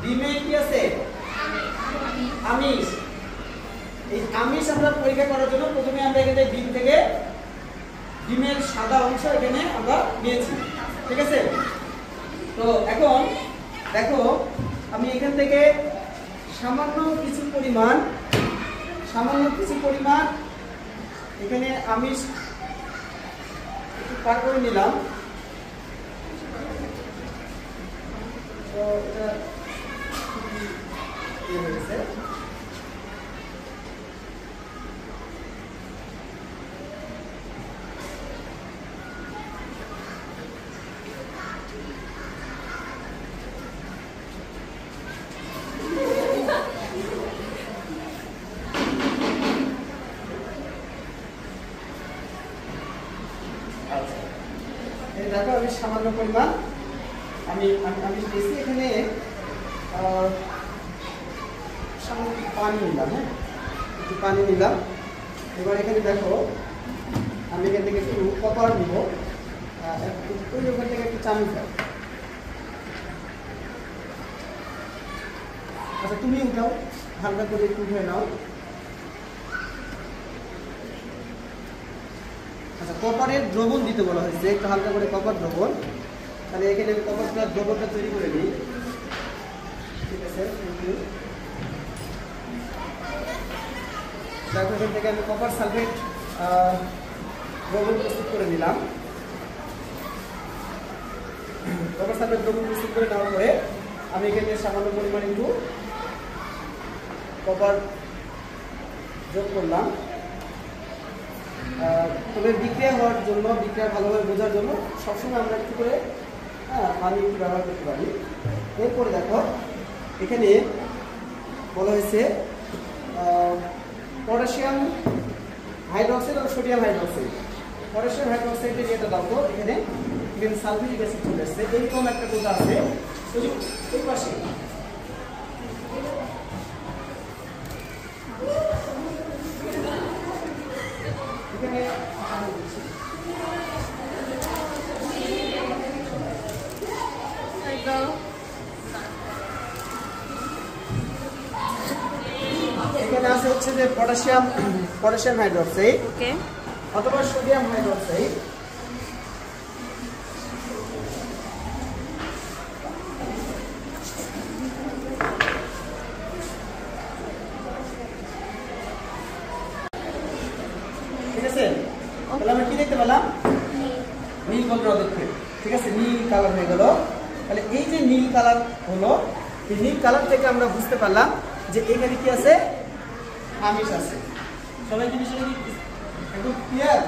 ডিমে কি আছে? আমিষ। এই আমিষ আমরা পরীক্ষা করার জন্য প্রথমে আমরা এখানে ডিম থেকে ডিমের সাদা অংশ এখানে আমরা নিয়েছি, ঠিক আছে? তো এখন দেখো আমি এখান থেকে সামান্য কিছু পরিমাণ এখানে আমিষ একটু পার করে নিলাম। তো এটা হয়ে গেছে। দেখো আমি সামান্য পরিমাণ আমি দিয়েছি এখানে সামান্য পানি নিলাম। হ্যাঁ, একটু পানি নিলাম। এবার এখানে দেখো আমি এখান থেকে একটু কপার নিব, ওই ওখান থেকে একটু চামচ দাও। আচ্ছা তুমি উঠাও, হালকা করে একটু উঠে নাও। আচ্ছা কপারের দ্রবণ দিতে বলা হয়েছে, একটু হালকা করে কপার দ্রবণ। তাহলে এখানে কপারটা দ্রবণটা তৈরি করে নিই, ঠিক আছে? দেখো এখান থেকে আমি কপার সালফেট দ্রবণ প্রস্তুত করে নিলাম। কপার সালফেট দ্রবণ প্রস্তুত করে নেওয়ার পরে আমি এখানে সামান্য পরিমাণ একটু কপার যোগ করলাম। তবে বিক্রিয়া হওয়ার জন্য, বিক্রিয়া ভালোভাবে বোঝার জন্য সবসময় আমরা একটু করে পানি একটু ব্যবহার করতে পারি। এরপরে দেখো এখানে বলা হয়েছে পটাশিয়াম হাইড্রোক্সাইড আর সোডিয়াম হাইড্রোক্সাইড। পটাশিয়াম হাইড্রোক্সাইডের যেটা দাও তো এখানে সালফিউরিক অ্যাসিড চলে আসছে, এইরকম একটা কথা আছে এই পাশে। এখানে আছে হচ্ছে যে পটাশিয়াম হাইড্রোক্সাইড অথবা সোডিয়াম হাইড্রোক্সাইড। ঠিক আছে, তাহলে আমরা কি দেখতে পেলাম? নীল পদ্মরাজের, ঠিক আছে, নীল কালার হয়ে গেল। তাহলে এই যে নীল কালার হলো, এই নীল কালার থেকে আমরা বুঝতে পারলাম যে এখানে কি আছে? আমিষ আছে। সবাই কি বিষয়টা কি একদম ক্লিয়ার?